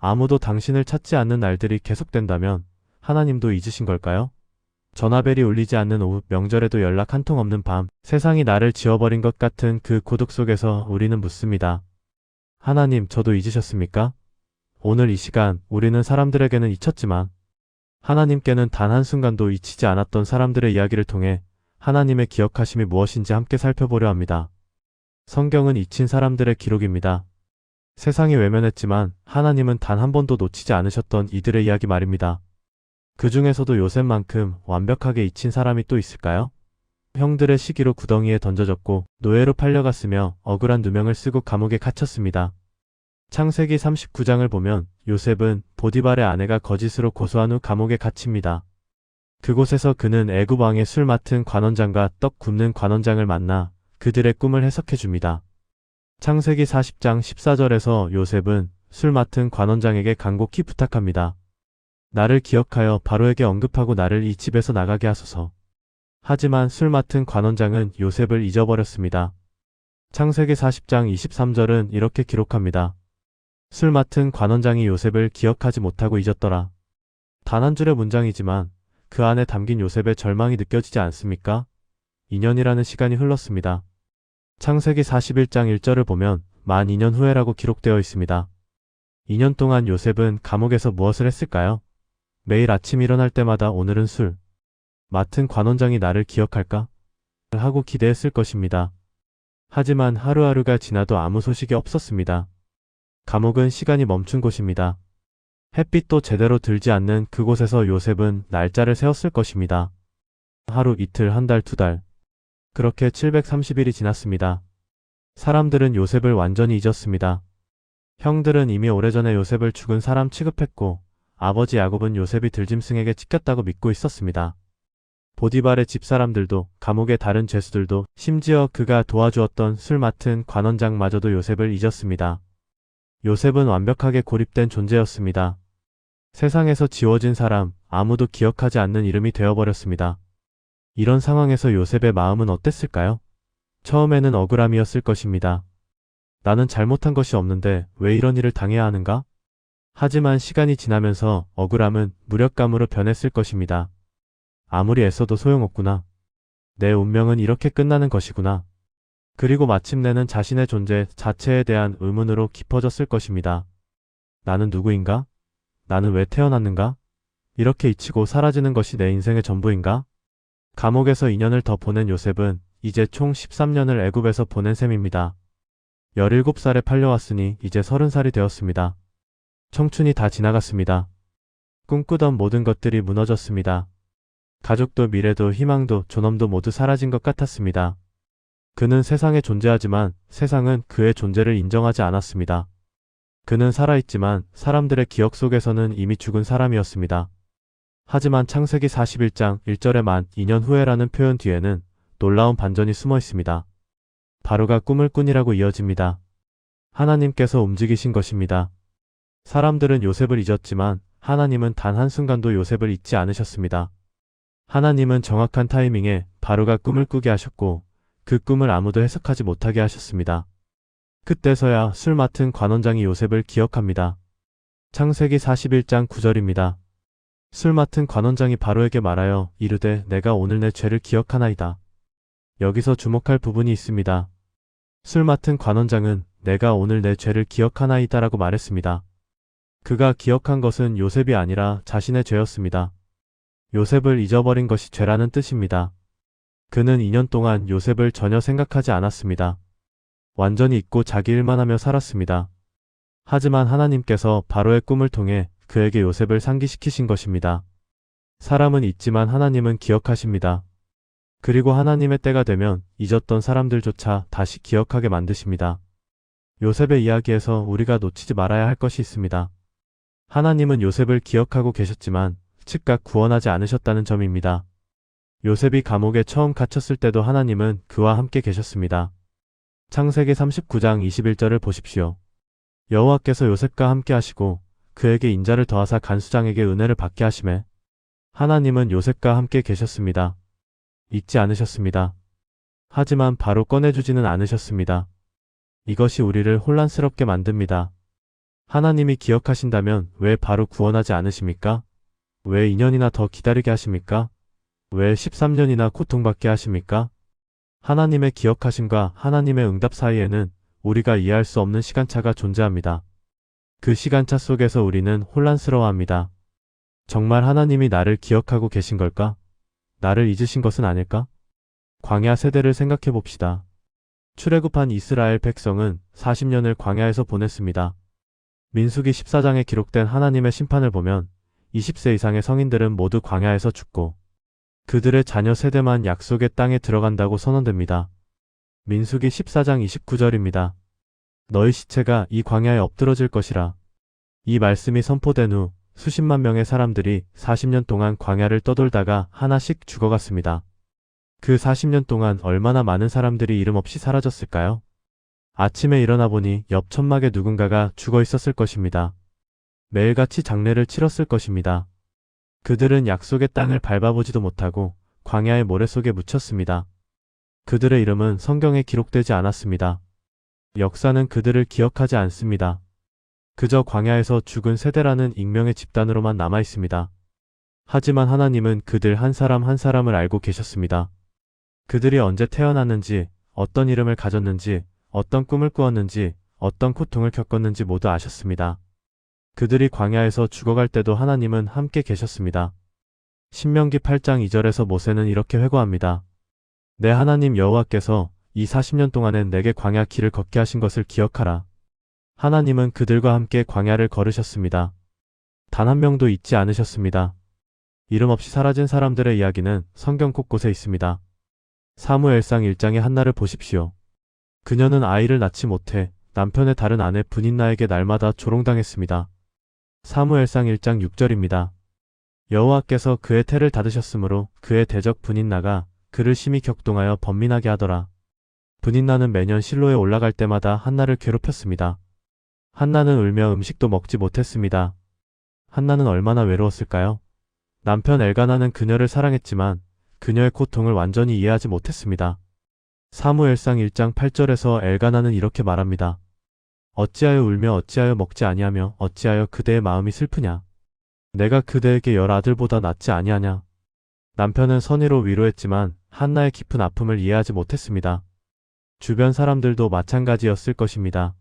아무도 당신을 찾지 않는 날들이 계속된다면 하나님도 잊으신 걸까요? 전화벨이 울리지 않는 오후, 명절에도 연락 한 통 없는 밤, 세상이 나를 지워버린 것 같은 그 고독 속에서 우리는 묻습니다. 하나님, 저도 잊으셨습니까? 오늘 이 시간 우리는 사람들에게는 잊혔지만 하나님께는 단 한순간도 잊히지 않았던 사람들의 이야기를 통해 하나님의 기억하심이 무엇인지 함께 살펴보려 합니다. 성경은 잊힌 사람들의 기록입니다. 세상이 외면했지만 하나님은 단 한 번도 놓치지 않으셨던 이들의 이야기 말입니다. 그 중에서도 요셉만큼 완벽하게 잊힌 사람이 또 있을까요? 형들의 시기로 구덩이에 던져졌고 노예로 팔려갔으며 억울한 누명을 쓰고 감옥에 갇혔습니다. 창세기 39장을 보면 요셉은 보디발의 아내가 거짓으로 고소한 후 감옥에 갇힙니다. 그곳에서 그는 애굽 왕의 술 맡은 관원장과 떡 굽는 관원장을 만나 그들의 꿈을 해석해 줍니다. 창세기 40장 14절에서 요셉은 술 맡은 관원장에게 간곡히 부탁합니다. 나를 기억하여 바로에게 언급하고 나를 이 집에서 나가게 하소서. 하지만 술 맡은 관원장은 요셉을 잊어버렸습니다. 창세기 40장 23절은 이렇게 기록합니다. 술 맡은 관원장이 요셉을 기억하지 못하고 잊었더라. 단 한 줄의 문장이지만 그 안에 담긴 요셉의 절망이 느껴지지 않습니까? 2년이라는 시간이 흘렀습니다. 창세기 41장 1절을 보면 만 2년 후에라고 기록되어 있습니다. 2년 동안 요셉은 감옥에서 무엇을 했을까요? 매일 아침 일어날 때마다 오늘은 술 맡은 관원장이 나를 기억할까? 하고 기대했을 것입니다. 하지만 하루하루가 지나도 아무 소식이 없었습니다. 감옥은 시간이 멈춘 곳입니다. 햇빛도 제대로 들지 않는 그곳에서 요셉은 날짜를 세웠을 것입니다. 하루, 이틀, 한 달, 두 달. 그렇게 730일이 지났습니다. 사람들은 요셉을 완전히 잊었습니다. 형들은 이미 오래전에 요셉을 죽은 사람 취급했고 아버지 야곱은 요셉이 들짐승에게 찢겼다고 믿고 있었습니다. 보디발의 집사람들도 감옥의 다른 죄수들도 심지어 그가 도와주었던 술 맡은 관원장마저도 요셉을 잊었습니다. 요셉은 완벽하게 고립된 존재였습니다. 세상에서 지워진 사람, 아무도 기억하지 않는 이름이 되어버렸습니다. 이런 상황에서 요셉의 마음은 어땠을까요? 처음에는 억울함이었을 것입니다. 나는 잘못한 것이 없는데 왜 이런 일을 당해야 하는가? 하지만 시간이 지나면서 억울함은 무력감으로 변했을 것입니다. 아무리 애써도 소용없구나. 내 운명은 이렇게 끝나는 것이구나. 그리고 마침내는 자신의 존재 자체에 대한 의문으로 깊어졌을 것입니다. 나는 누구인가? 나는 왜 태어났는가? 이렇게 잊히고 사라지는 것이 내 인생의 전부인가? 감옥에서 2년을 더 보낸 요셉은 이제 총 13년을 애굽에서 보낸 셈입니다. 17살에 팔려왔으니 이제 30살이 되었습니다. 청춘이 다 지나갔습니다. 꿈꾸던 모든 것들이 무너졌습니다. 가족도 미래도 희망도 존엄도 모두 사라진 것 같았습니다. 그는 세상에 존재하지만 세상은 그의 존재를 인정하지 않았습니다. 그는 살아있지만 사람들의 기억 속에서는 이미 죽은 사람이었습니다. 하지만 창세기 41장 1절의 만 2년 후에라는 표현 뒤에는 놀라운 반전이 숨어 있습니다. 바로가 꿈을 꾸니라고 이어집니다. 하나님께서 움직이신 것입니다. 사람들은 요셉을 잊었지만 하나님은 단 한순간도 요셉을 잊지 않으셨습니다. 하나님은 정확한 타이밍에 바로가 꿈을 꾸게 하셨고 그 꿈을 아무도 해석하지 못하게 하셨습니다. 그때서야 술 맡은 관원장이 요셉을 기억합니다. 창세기 41장 9절입니다. 술 맡은 관원장이 바로에게 말하여 이르되 내가 오늘 내 죄를 기억하나이다. 여기서 주목할 부분이 있습니다. 술 맡은 관원장은 내가 오늘 내 죄를 기억하나이다 라고 말했습니다. 그가 기억한 것은 요셉이 아니라 자신의 죄였습니다. 요셉을 잊어버린 것이 죄라는 뜻입니다. 그는 2년 동안 요셉을 전혀 생각하지 않았습니다. 완전히 잊고 자기 일만 하며 살았습니다. 하지만 하나님께서 바로의 꿈을 통해 그에게 요셉을 상기시키신 것입니다. 사람은 잊지만 하나님은 기억하십니다. 그리고 하나님의 때가 되면 잊었던 사람들조차 다시 기억하게 만드십니다. 요셉의 이야기에서 우리가 놓치지 말아야 할 것이 있습니다. 하나님은 요셉을 기억하고 계셨지만 즉각 구원하지 않으셨다는 점입니다. 요셉이 감옥에 처음 갇혔을 때도 하나님은 그와 함께 계셨습니다. 창세기 39장 21절을 보십시오. 여호와께서 요셉과 함께 하시고 그에게 인자를 더하사 간수장에게 은혜를 받게 하시매 하나님은 요셉과 함께 계셨습니다. 잊지 않으셨습니다. 하지만 바로 꺼내주지는 않으셨습니다. 이것이 우리를 혼란스럽게 만듭니다. 하나님이 기억하신다면 왜 바로 구원하지 않으십니까? 왜 2년이나 더 기다리게 하십니까? 왜 13년이나 고통받게 하십니까? 하나님의 기억하심과 하나님의 응답 사이에는 우리가 이해할 수 없는 시간차가 존재합니다. 그 시간차 속에서 우리는 혼란스러워합니다. 정말 하나님이 나를 기억하고 계신 걸까? 나를 잊으신 것은 아닐까? 광야 세대를 생각해 봅시다. 출애굽한 이스라엘 백성은 40년을 광야에서 보냈습니다. 민수기 14장에 기록된 하나님의 심판을 보면 20세 이상의 성인들은 모두 광야에서 죽고 그들의 자녀 세대만 약속의 땅에 들어간다고 선언됩니다. 민수기 14장 29절입니다. 너희 시체가 이 광야에 엎드러질 것이라. 이 말씀이 선포된 후 수십만 명의 사람들이 40년 동안 광야를 떠돌다가 하나씩 죽어갔습니다. 그 40년 동안 얼마나 많은 사람들이 이름 없이 사라졌을까요? 아침에 일어나 보니 옆 천막에 누군가가 죽어 있었을 것입니다. 매일같이 장례를 치렀을 것입니다. 그들은 약속의 땅을 밟아보지도 못하고 광야의 모래 속에 묻혔습니다. 그들의 이름은 성경에 기록되지 않았습니다. 역사는 그들을 기억하지 않습니다. 그저 광야에서 죽은 세대라는 익명의 집단으로만 남아 있습니다. 하지만 하나님은 그들 한 사람 한 사람을 알고 계셨습니다. 그들이 언제 태어났는지, 어떤 이름을 가졌는지, 어떤 꿈을 꾸었는지, 어떤 고통을 겪었는지 모두 아셨습니다. 그들이 광야에서 죽어갈 때도 하나님은 함께 계셨습니다. 신명기 8장 2절에서 모세는 이렇게 회고합니다. 내 하나님 여호와께서 이 40년 동안엔 내게 광야 길을 걷게 하신 것을 기억하라. 하나님은 그들과 함께 광야를 걸으셨습니다. 단 한 명도 잊지 않으셨습니다. 이름 없이 사라진 사람들의 이야기는 성경 곳곳에 있습니다. 사무엘상 1장의 한나를 보십시오. 그녀는 아이를 낳지 못해 남편의 다른 아내 분인나에게 날마다 조롱당했습니다. 사무엘상 1장 6절입니다. 여호와께서 그의 태를 닫으셨으므로 그의 대적 분인나가 그를 심히 격동하여 번민하게 하더라. 분인나는 매년 실로에 올라갈 때마다 한나를 괴롭혔습니다. 한나는 울며 음식도 먹지 못했습니다. 한나는 얼마나 외로웠을까요? 남편 엘가나는 그녀를 사랑했지만 그녀의 고통을 완전히 이해하지 못했습니다. 사무엘상 1장 8절에서 엘가나는 이렇게 말합니다. 어찌하여 울며 어찌하여 먹지 아니하며 어찌하여 그대의 마음이 슬프냐? 내가 그대에게 10아들보다 낫지 아니하냐? 남편은 선의로 위로했지만 한나의 깊은 아픔을 이해하지 못했습니다. 주변 사람들도 마찬가지였을 것입니다.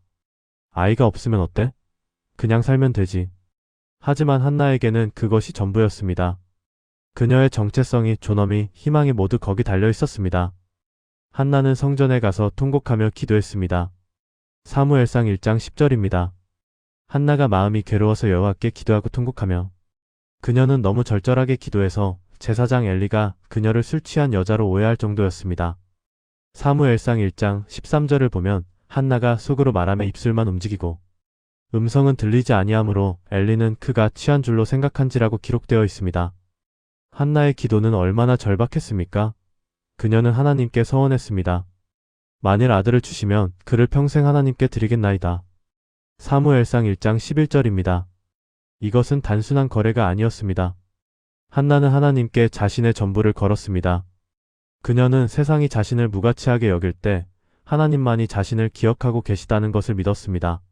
아이가 없으면 어때? 그냥 살면 되지. 하지만 한나에게는 그것이 전부였습니다. 그녀의 정체성이, 존엄이, 희망이 모두 거기 달려 있었습니다. 한나는 성전에 가서 통곡하며 기도했습니다. 사무엘상 1장 10절입니다. 한나가 마음이 괴로워서 여호와께 기도하고 통곡하며 그녀는 너무 절절하게 기도해서 제사장 엘리가 그녀를 술 취한 여자로 오해할 정도였습니다. 사무엘상 1장 13절을 보면 한나가 속으로 말하며 입술만 움직이고 음성은 들리지 아니하므로 엘리는 그가 취한 줄로 생각한지라고 기록되어 있습니다. 한나의 기도는 얼마나 절박했습니까? 그녀는 하나님께 서원했습니다. 만일 아들을 주시면 그를 평생 하나님께 드리겠나이다. 사무엘상 1장 11절입니다. 이것은 단순한 거래가 아니었습니다. 한나는 하나님께 자신의 전부를 걸었습니다. 그녀는 세상이 자신을 무가치하게 여길 때 하나님만이 자신을 기억하고 계시다는 것을 믿었습니다.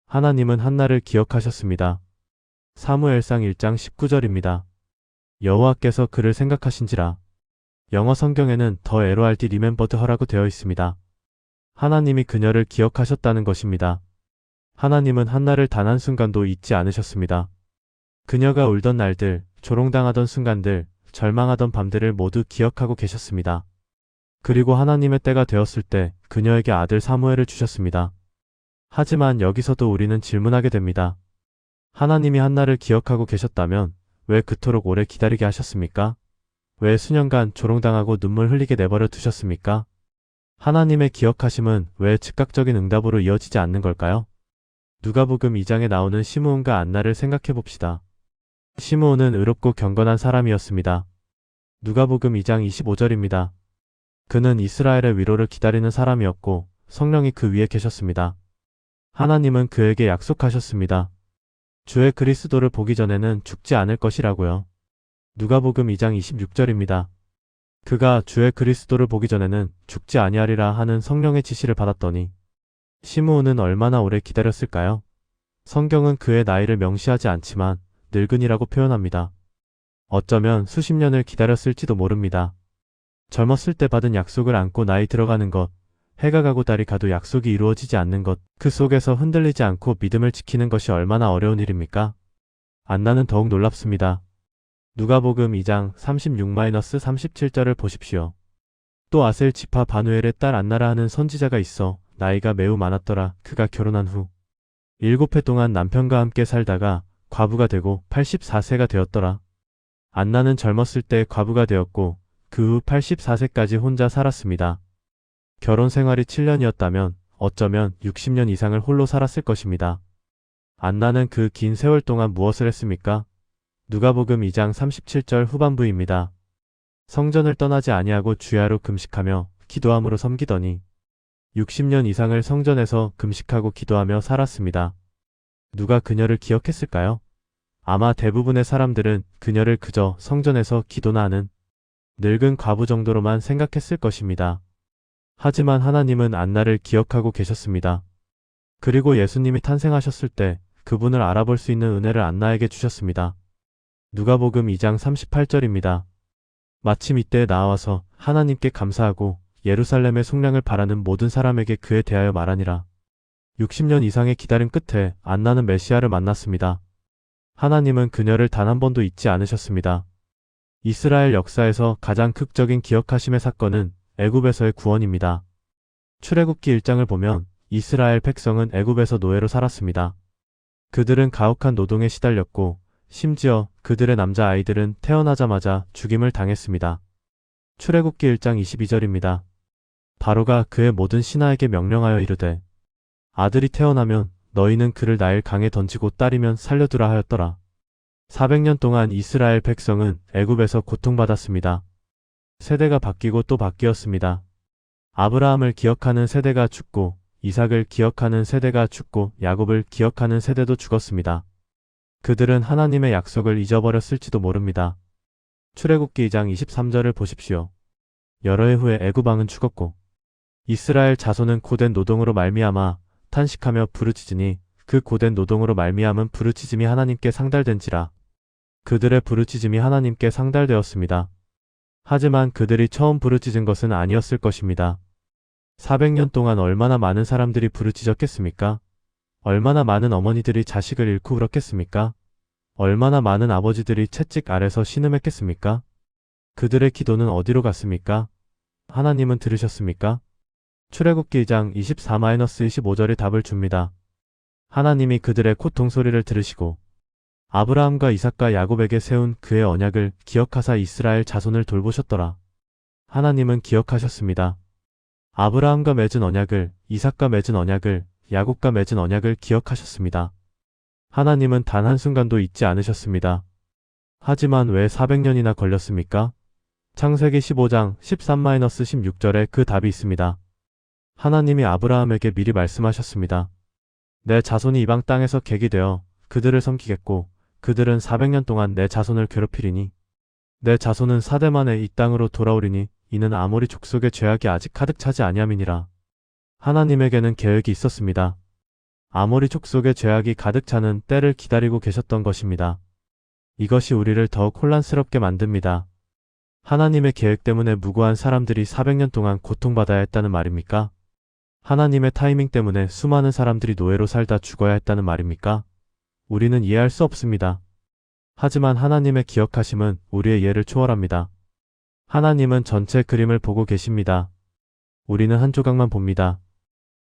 하나님은 한나를 기억하셨습니다. 사무엘상 1장 19절입니다. 여호와께서 그를 생각하신지라. 영어 성경에는 더 LORD remembered her라고 되어 있습니다. 하나님이 그녀를 기억하셨다는 것입니다. 하나님은 한나를 단 한순간도 잊지 않으셨습니다. 그녀가 울던 날들, 조롱당하던 순간들, 절망하던 밤들을 모두 기억하고 계셨습니다. 그리고 하나님의 때가 되었을 때 그녀에게 아들 사무엘을 주셨습니다. 하지만 여기서도 우리는 질문하게 됩니다. 하나님이 한나를 기억하고 계셨다면 왜 그토록 오래 기다리게 하셨습니까? 왜 수년간 조롱당하고 눈물 흘리게 내버려 두셨습니까? 하나님의 기억하심은 왜 즉각적인 응답으로 이어지지 않는 걸까요? 누가복음 2장에 나오는 시므온과 안나를 생각해 봅시다. 시므온은 의롭고 경건한 사람이었습니다. 누가복음 2장 25절입니다. 그는 이스라엘의 위로를 기다리는 사람이었고 성령이 그 위에 계셨습니다. 하나님은 그에게 약속하셨습니다. 주의 그리스도를 보기 전에는 죽지 않을 것이라고요. 누가복음 2장 26절입니다. 그가 주의 그리스도를 보기 전에는 죽지 아니하리라 하는 성령의 지시를 받았더니 시므온은 얼마나 오래 기다렸을까요? 성경은 그의 나이를 명시하지 않지만 늙은이라고 표현합니다. 어쩌면 수십 년을 기다렸을지도 모릅니다. 젊었을 때 받은 약속을 안고 나이 들어가는 것, 해가 가고 달이 가도 약속이 이루어지지 않는 것, 그 속에서 흔들리지 않고 믿음을 지키는 것이 얼마나 어려운 일입니까? 안나는 더욱 놀랍습니다. 누가복음 2장 36-37절을 보십시오. 또 아셀 지파 바누엘의 딸 안나라 하는 선지자가 있어 나이가 매우 많았더라. 그가 결혼한 후 7해 동안 남편과 함께 살다가 과부가 되고 84세가 되었더라. 안나는 젊었을 때 과부가 되었고 그 후 84세까지 혼자 살았습니다. 결혼 생활이 7년이었다면 어쩌면 60년 이상을 홀로 살았을 것입니다. 안나는 그 긴 세월 동안 무엇을 했습니까? 누가복음 2장 37절 후반부입니다. 성전을 떠나지 아니하고 주야로 금식하며 기도함으로 섬기더니 60년 이상을 성전에서 금식하고 기도하며 살았습니다. 누가 그녀를 기억했을까요? 아마 대부분의 사람들은 그녀를 그저 성전에서 기도나 하는 늙은 과부 정도로만 생각했을 것입니다. 하지만 하나님은 안나를 기억하고 계셨습니다. 그리고 예수님이 탄생하셨을 때 그분을 알아볼 수 있는 은혜를 안나에게 주셨습니다. 누가복음 2장 38절입니다. 마침 이때에 나와서 하나님께 감사하고 예루살렘의 속량을 바라는 모든 사람에게 그에 대하여 말하니라. 60년 이상의 기다림 끝에 안나는 메시아를 만났습니다. 하나님은 그녀를 단 한 번도 잊지 않으셨습니다. 이스라엘 역사에서 가장 극적인 기억하심의 사건은 애굽에서의 구원입니다. 출애굽기 1장을 보면 이스라엘 백성은 애굽에서 노예로 살았습니다. 그들은 가혹한 노동에 시달렸고 심지어 그들의 남자 아이들은 태어나자마자 죽임을 당했습니다. 출애굽기 1장 22절입니다. 바로가 그의 모든 신하에게 명령하여 이르되 아들이 태어나면 너희는 그를 나일 강에 던지고 딸이면 살려두라 하였더라. 400년 동안 이스라엘 백성은 애굽에서 고통받았습니다. 세대가 바뀌고 또 바뀌었습니다. 아브라함을 기억하는 세대가 죽고 이삭을 기억하는 세대가 죽고 야곱을 기억하는 세대도 죽었습니다. 그들은 하나님의 약속을 잊어버렸을지도 모릅니다. 출애굽기 2장 23절을 보십시오. 여러 해 후에 애굽 왕은 죽었고 이스라엘 자손은 고된 노동으로 말미암아 탄식하며 부르짖으니 그 고된 노동으로 말미암은 부르짖음이 하나님께 상달된지라. 그들의 부르짖음이 하나님께 상달되었습니다. 하지만 그들이 처음 부르짖은 것은 아니었을 것입니다. 400년 동안 얼마나 많은 사람들이 부르짖었겠습니까? 얼마나 많은 어머니들이 자식을 잃고 울었겠습니까? 얼마나 많은 아버지들이 채찍 아래서 신음했겠습니까? 그들의 기도는 어디로 갔습니까? 하나님은 들으셨습니까? 출애굽기 2장 24-25절이 답을 줍니다. 하나님이 그들의 고통 소리를 들으시고 아브라함과 이삭과 야곱에게 세운 그의 언약을 기억하사 이스라엘 자손을 돌보셨더라. 하나님은 기억하셨습니다. 아브라함과 맺은 언약을, 이삭과 맺은 언약을, 야곱과 맺은 언약을 기억하셨습니다. 하나님은 단 한순간도 잊지 않으셨습니다. 하지만 왜 400년이나 걸렸습니까? 창세기 15장 13-16절에 그 답이 있습니다. 하나님이 아브라함에게 미리 말씀하셨습니다. 내 자손이 이방 땅에서 객이 되어 그들을 섬기겠고 그들은 400년 동안 내 자손을 괴롭히리니 내 자손은 4대 만에 이 땅으로 돌아오리니 이는 아모리 족속의 죄악이 아직 가득 차지 아니함이니라. 하나님에게는 계획이 있었습니다. 아모리 족속의 죄악이 가득 차는 때를 기다리고 계셨던 것입니다. 이것이 우리를 더욱 혼란스럽게 만듭니다. 하나님의 계획 때문에 무고한 사람들이 400년 동안 고통받아야 했다는 말입니까? 하나님의 타이밍 때문에 수많은 사람들이 노예로 살다 죽어야 했다는 말입니까? 우리는 이해할 수 없습니다. 하지만 하나님의 기억하심은 우리의 이해를 초월합니다. 하나님은 전체 그림을 보고 계십니다. 우리는 한 조각만 봅니다.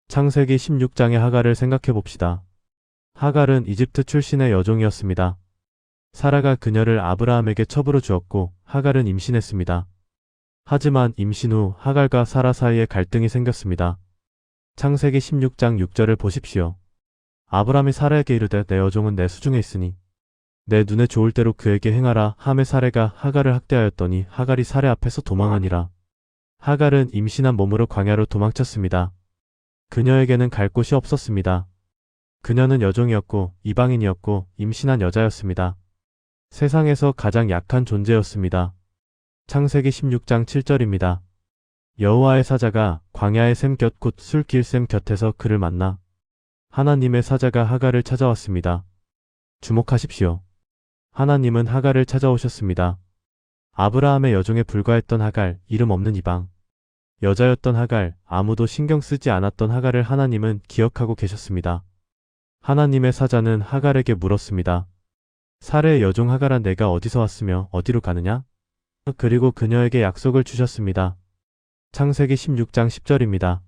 창세기 16장의 하갈을 생각해 봅시다. 하갈은 이집트 출신의 여종이었습니다. 사라가 그녀를 아브라함에게 첩으로 주었고 하갈은 임신했습니다. 하지만 임신 후 하갈과 사라 사이에 갈등이 생겼습니다. 창세기 16장 6절을 보십시오. 아브라함이 사라에게 이르되 내 여종은 내 수중에 있으니 내 눈에 좋을 대로 그에게 행하라 하매 사라가 하갈을 학대하였더니 하갈이 사라 앞에서 도망하니라. 하갈은 임신한 몸으로 광야로 도망쳤습니다. 그녀에게는 갈 곳이 없었습니다. 그녀는 여종이었고 이방인이었고 임신한 여자였습니다. 세상에서 가장 약한 존재였습니다. 창세기 16장 7절입니다. 여호와의 사자가 광야의 샘 곁 곧 술길 샘 곁에서 그를 만나 하나님의 사자가 하갈을 찾아왔습니다. 주목하십시오. 하나님은 하갈을 찾아오셨습니다. 아브라함의 여종에 불과했던 하갈, 이름 없는 이방. 여자였던 하갈, 아무도 신경 쓰지 않았던 하갈을 하나님은 기억하고 계셨습니다. 하나님의 사자는 하갈에게 물었습니다. 사레의 여종 하갈아, 내가 어디서 왔으며 어디로 가느냐? 그리고 그녀에게 약속을 주셨습니다. 창세기 16장 10절입니다.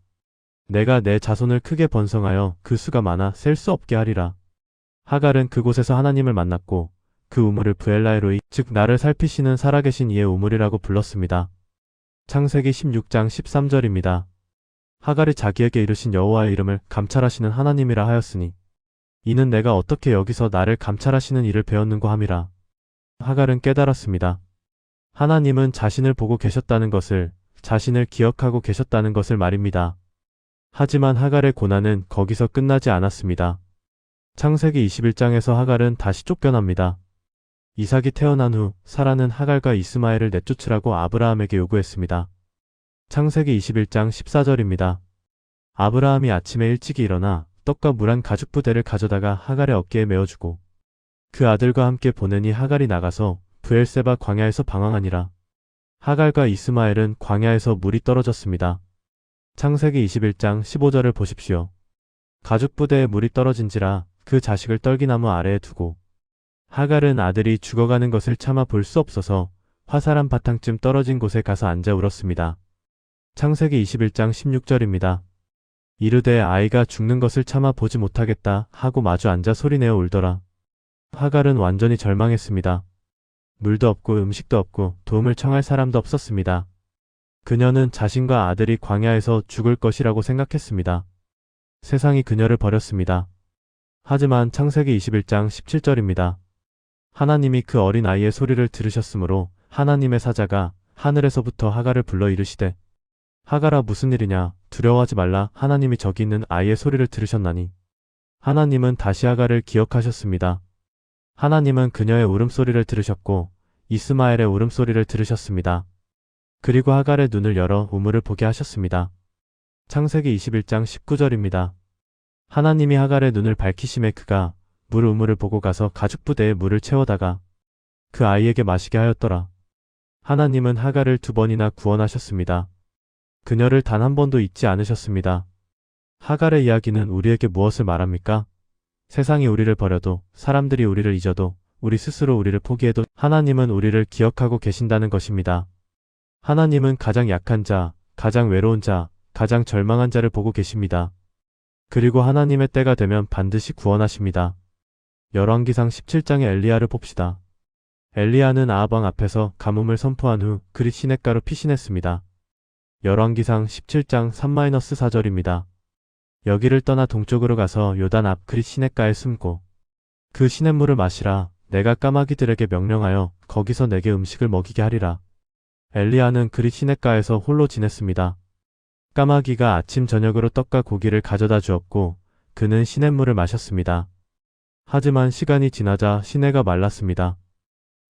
내가 내 자손을 크게 번성하여 그 수가 많아 셀 수 없게 하리라. 하갈은 그곳에서 하나님을 만났고 그 우물을 브엘라에로이, 즉 나를 살피시는 살아계신 이의 우물이라고 불렀습니다. 창세기 16장 13절입니다. 하갈이 자기에게 이르신 여호와의 이름을 감찰하시는 하나님이라 하였으니 이는 내가 어떻게 여기서 나를 감찰하시는 일을 배웠는고 함이라. 하갈은 깨달았습니다. 하나님은 자신을 보고 계셨다는 것을, 자신을 기억하고 계셨다는 것을 말입니다. 하지만 하갈의 고난은 거기서 끝나지 않았습니다. 창세기 21장에서 하갈은 다시 쫓겨납니다. 이삭이 태어난 후 사라는 하갈과 이스마엘을 내쫓으라고 아브라함에게 요구했습니다. 창세기 21장 14절입니다. 아브라함이 아침에 일찍이 일어나 떡과 물 한 가죽 부대를 가져다가 하갈의 어깨에 메어주고 그 아들과 함께 보내니 하갈이 나가서 브엘세바 광야에서 방황하니라. 하갈과 이스마엘은 광야에서 물이 떨어졌습니다. 창세기 21장 15절을 보십시오. 가죽 부대에 물이 떨어진지라 그 자식을 떨기나무 아래에 두고 하갈은 아들이 죽어가는 것을 참아 볼 수 없어서 화살한 바탕쯤 떨어진 곳에 가서 앉아 울었습니다. 창세기 21장 16절입니다. 이르되 아이가 죽는 것을 참아 보지 못하겠다 하고 마주 앉아 소리내어 울더라. 하갈은 완전히 절망했습니다. 물도 없고 음식도 없고 도움을 청할 사람도 없었습니다. 그녀는 자신과 아들이 광야에서 죽을 것이라고 생각했습니다. 세상이 그녀를 버렸습니다. 하지만 창세기 21장 17절입니다. 하나님이 그 어린 아이의 소리를 들으셨으므로 하나님의 사자가 하늘에서부터 하갈을 불러 이르시되 하갈아, 무슨 일이냐, 두려워하지 말라. 하나님이 저기 있는 아이의 소리를 들으셨나니. 하나님은 다시 하갈을 기억하셨습니다. 하나님은 그녀의 울음소리를 들으셨고 이스마엘의 울음소리를 들으셨습니다. 그리고 하갈의 눈을 열어 우물을 보게 하셨습니다. 창세기 21장 19절입니다. 하나님이 하갈의 눈을 밝히심에 그가 물 우물을 보고 가서 가죽 부대에 물을 채워다가 그 아이에게 마시게 하였더라. 하나님은 하갈을 2번이나 구원하셨습니다. 그녀를 단 한 번도 잊지 않으셨습니다. 하갈의 이야기는 우리에게 무엇을 말합니까? 세상이 우리를 버려도, 사람들이 우리를 잊어도, 우리 스스로 우리를 포기해도 하나님은 우리를 기억하고 계신다는 것입니다. 하나님은 가장 약한 자, 가장 외로운 자, 가장 절망한 자를 보고 계십니다. 그리고 하나님의 때가 되면 반드시 구원하십니다. 열왕기상 17장의 엘리야를 봅시다. 엘리야는 아합 왕 앞에서 가뭄을 선포한 후 그릿 시냇가로 피신했습니다. 열왕기상 17장 3-4절입니다. 여기를 떠나 동쪽으로 가서 요단 앞 그릿 시냇가에 숨고 그 시냇물을 마시라. 내가 까마귀들에게 명령하여 거기서 내게 음식을 먹이게 하리라. 엘리야는 그릿 시냇가에서 홀로 지냈습니다. 까마귀가 아침 저녁으로 떡과 고기를 가져다 주었고 그는 시냇물을 마셨습니다. 하지만 시간이 지나자 시내가 말랐습니다.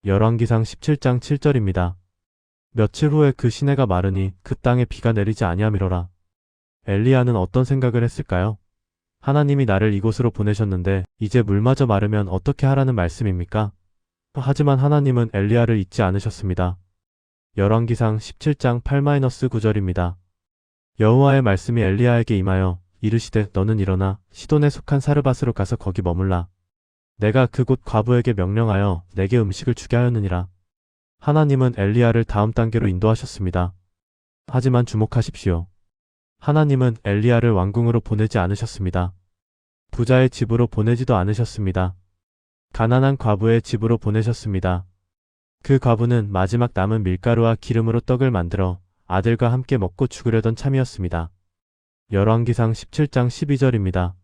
열왕기상 17장 7절입니다. 며칠 후에 그 시내가 마르니 그 땅에 비가 내리지 아니하미로라. 엘리야는 어떤 생각을 했을까요? 하나님이 나를 이곳으로 보내셨는데 이제 물마저 마르면 어떻게 하라는 말씀입니까? 하지만 하나님은 엘리야를 잊지 않으셨습니다. 열왕기상 17장 8-9절입니다. 여호와의 말씀이 엘리야에게 임하여 이르시되 너는 일어나 시돈에 속한 사르밧으로 가서 거기 머물라. 내가 그곳 과부에게 명령하여 내게 음식을 주게 하였느니라. 하나님은 엘리야를 다음 단계로 인도하셨습니다. 하지만 주목하십시오. 하나님은 엘리야를 왕궁으로 보내지 않으셨습니다. 부자의 집으로 보내지도 않으셨습니다. 가난한 과부의 집으로 보내셨습니다. 그 과부는 마지막 남은 밀가루와 기름으로 떡을 만들어 아들과 함께 먹고 죽으려던 참이었습니다. 열왕기상 17장 12절입니다.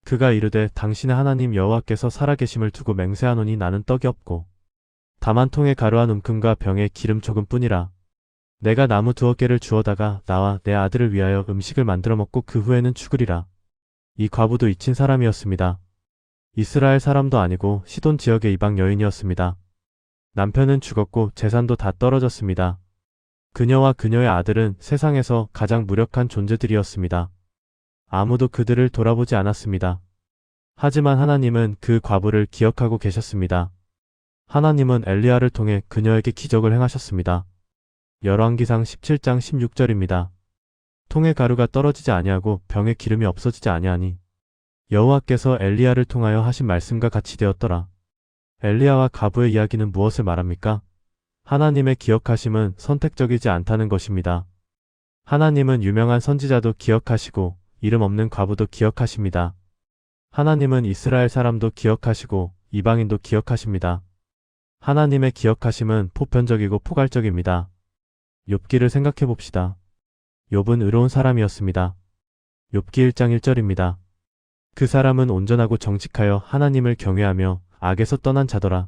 그가 이르되 당신의 하나님 여호와께서 살아계심을 두고 맹세하노니 나는 떡이 없고 다만 통에 가루 한 움큼과 병에 기름 조금뿐이라. 내가 나무 2개를 주워다가 나와 내 아들을 위하여 음식을 만들어 먹고 그 후에는 죽으리라. 이 과부도 잊힌 사람이었습니다. 이스라엘 사람도 아니고 시돈 지역의 이방 여인이었습니다. 남편은 죽었고 재산도 다 떨어졌습니다. 그녀와 그녀의 아들은 세상에서 가장 무력한 존재들이었습니다. 아무도 그들을 돌아보지 않았습니다. 하지만 하나님은 그 과부를 기억하고 계셨습니다. 하나님은 엘리야를 통해 그녀에게 기적을 행하셨습니다. 열왕기상 17장 16절입니다. 통에 가루가 떨어지지 아니하고 병에 기름이 없어지지 아니하니 여호와께서 엘리야를 통하여 하신 말씀과 같이 되었더라. 엘리야와 과부의 이야기는 무엇을 말합니까? 하나님의 기억하심은 선택적이지 않다는 것입니다. 하나님은 유명한 선지자도 기억하시고 이름 없는 과부도 기억하십니다. 하나님은 이스라엘 사람도 기억하시고 이방인도 기억하십니다. 하나님의 기억하심은 보편적이고 포괄적입니다. 욥기를 생각해 봅시다. 욥은 의로운 사람이었습니다. 욥기 1장 1절입니다. 그 사람은 온전하고 정직하여 하나님을 경외하며 악에서 떠난 자더라.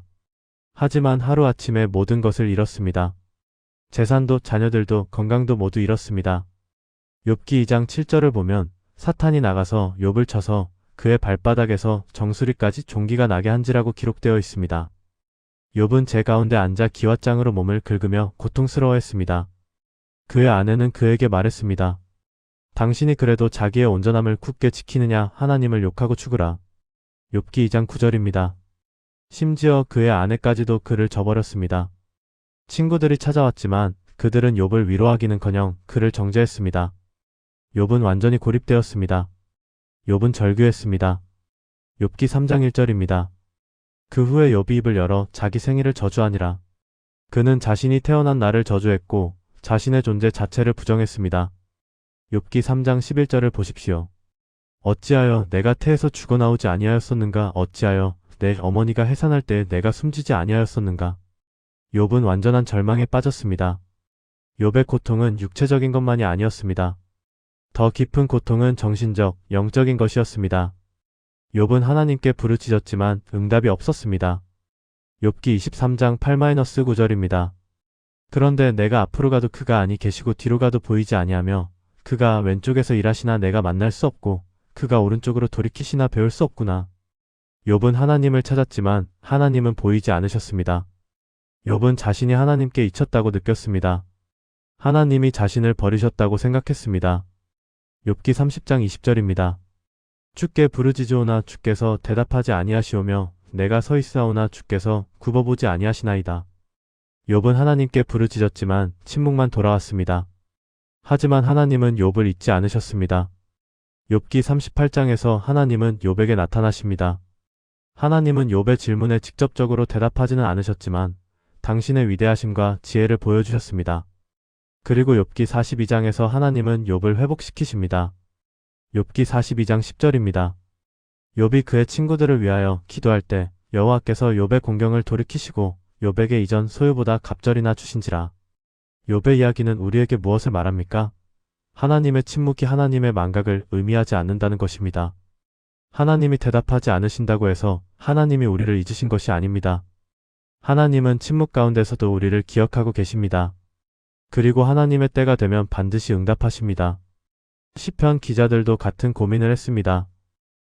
하지만 하루아침에 모든 것을 잃었습니다. 재산도 자녀들도 건강도 모두 잃었습니다. 욥기 2장 7절을 보면 사탄이 나가서 욥을 쳐서 그의 발바닥에서 정수리까지 종기가 나게 한지라고 기록되어 있습니다. 욥은 제 가운데 앉아 기왓장으로 몸을 긁으며 고통스러워했습니다. 그의 아내는 그에게 말했습니다. 당신이 그래도 자기의 온전함을 굳게 지키느냐 하나님을 욕하고 죽으라. 욥기 2장 9절입니다. 심지어 그의 아내까지도 그를 저버렸습니다. 친구들이 찾아왔지만 그들은 욥을 위로하기는커녕 그를 정죄했습니다. 욥은 완전히 고립되었습니다. 욥은 절규했습니다. 욥기 3장 1절입니다. 그 후에 욥이 입을 열어 자기 생일을 저주하니라. 그는 자신이 태어난 날을 저주했고 자신의 존재 자체를 부정했습니다. 욥기 3장 11절을 보십시오. 어찌하여 내가 태에서 죽어나오지 아니하였었는가? 어찌하여 내 어머니가 해산할 때 내가 숨지지 아니하였었는가? 욥은 완전한 절망에 빠졌습니다. 욥의 고통은 육체적인 것만이 아니었습니다. 더 깊은 고통은 정신적, 영적인 것이었습니다. 욥은 하나님께 부르짖었지만 응답이 없었습니다. 욥기 23장 8-9절입니다. 그런데 내가 앞으로 가도 그가 아니 계시고 뒤로 가도 보이지 아니하며 그가 왼쪽에서 일하시나 내가 만날 수 없고 그가 오른쪽으로 돌이키시나 배울 수 없구나. 욥은 하나님을 찾았지만 하나님은 보이지 않으셨습니다. 욥은 자신이 하나님께 잊혔다고 느꼈습니다. 하나님이 자신을 버리셨다고 생각했습니다. 욥기 30장 20절입니다. 주께 부르짖으오나 주께서 대답하지 아니하시오며 내가 서 있사오나 주께서 굽어보지 아니하시나이다. 욥은 하나님께 부르짖었지만 침묵만 돌아왔습니다. 하지만 하나님은 욥을 잊지 않으셨습니다. 욥기 38장에서 하나님은 욥에게 나타나십니다. 하나님은 욥의 질문에 직접적으로 대답하지는 않으셨지만 당신의 위대하심과 지혜를 보여주셨습니다. 그리고 욥기 42장에서 하나님은 욥을 회복시키십니다. 욥기 42장 10절입니다. 욥이 그의 친구들을 위하여 기도할 때 여호와께서 욥의 공경을 돌이키시고 욥에게 이전 소유보다 갑절이나 주신지라. 욥의 이야기는 우리에게 무엇을 말합니까? 하나님의 침묵이 하나님의 망각을 의미하지 않는다는 것입니다. 하나님이 대답하지 않으신다고 해서 하나님이 우리를 잊으신 것이 아닙니다. 하나님은 침묵 가운데서도 우리를 기억하고 계십니다. 그리고 하나님의 때가 되면 반드시 응답하십니다. 시편 기자들도 같은 고민을 했습니다.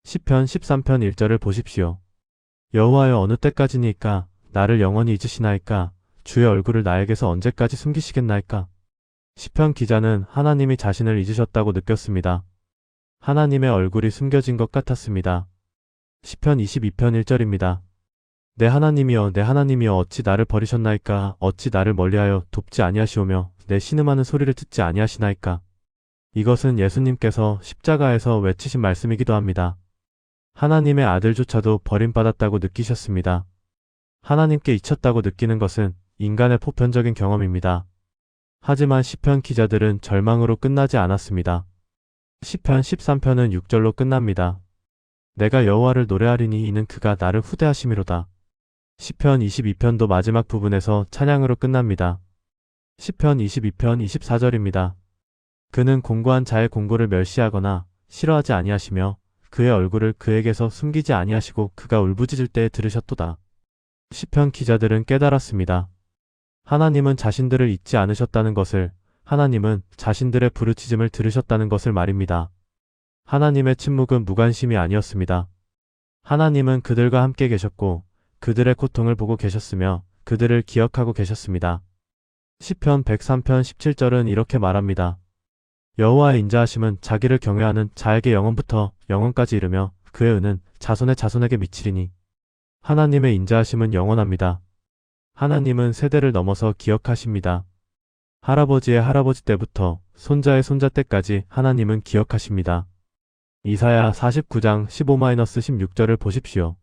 시편 13편 1절을 보십시오. 여호와여 어느 때까지니까 나를 영원히 잊으시나이까? 주의 얼굴을 나에게서 언제까지 숨기시겠나이까? 시편 기자는 하나님이 자신을 잊으셨다고 느꼈습니다. 하나님의 얼굴이 숨겨진 것 같았습니다. 시편 22편 1절입니다. 내 하나님이여 내 하나님이여 어찌 나를 버리셨나이까? 어찌 나를 멀리하여 돕지 아니하시오며 내 신음하는 소리를 듣지 아니하시나이까? 이것은 예수님께서 십자가에서 외치신 말씀이기도 합니다. 하나님의 아들조차도 버림받았다고 느끼셨습니다. 하나님께 잊혔다고 느끼는 것은 인간의 보편적인 경험입니다. 하지만 시편 기자들은 절망으로 끝나지 않았습니다. 시편 13편은 6절로 끝납니다. 내가 여호와를 노래하리니 이는 그가 나를 후대하심이로다. 시편 22편도 마지막 부분에서 찬양으로 끝납니다. 시편 22편 24절입니다. 그는 공고한 자의 공고를 멸시하거나 싫어하지 아니하시며 그의 얼굴을 그에게서 숨기지 아니하시고 그가 울부짖을 때에 들으셨도다. 시편 기자들은 깨달았습니다. 하나님은 자신들을 잊지 않으셨다는 것을, 하나님은 자신들의 부르짖음을 들으셨다는 것을 말입니다. 하나님의 침묵은 무관심이 아니었습니다. 하나님은 그들과 함께 계셨고 그들의 고통을 보고 계셨으며 그들을 기억하고 계셨습니다. 시편 103편 17절은 이렇게 말합니다. 여호와의 인자하심은 자기를 경외하는 자에게 영원부터 영원까지 이르며 그의 은은 자손의 자손에게 미치리니. 하나님의 인자하심은 영원합니다. 하나님은 세대를 넘어서 기억하십니다. 할아버지의 할아버지 때부터 손자의 손자 때까지 하나님은 기억하십니다. 이사야 49장 15-16절을 보십시오.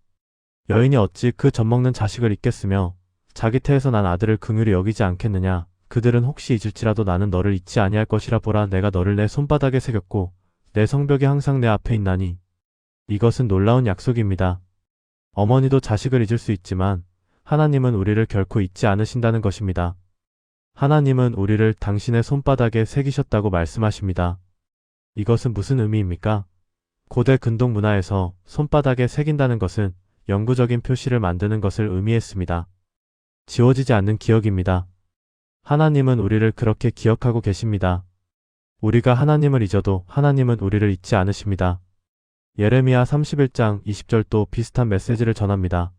여인이 어찌 그 젖먹는 자식을 잊겠으며 자기 태에서 난 아들을 긍휼히 여기지 않겠느냐. 그들은 혹시 잊을지라도 나는 너를 잊지 아니할 것이라. 보라, 내가 너를 내 손바닥에 새겼고 내 성벽이 항상 내 앞에 있나니. 이것은 놀라운 약속입니다. 어머니도 자식을 잊을 수 있지만 하나님은 우리를 결코 잊지 않으신다는 것입니다. 하나님은 우리를 당신의 손바닥에 새기셨다고 말씀하십니다. 이것은 무슨 의미입니까? 고대 근동 문화에서 손바닥에 새긴다는 것은 영구적인 표시를 만드는 것을 의미했습니다. 지워지지 않는 기억입니다. 하나님은 우리를 그렇게 기억하고 계십니다. 우리가 하나님을 잊어도 하나님은 우리를 잊지 않으십니다. 예레미야 31장 20절도 비슷한 메시지를 전합니다.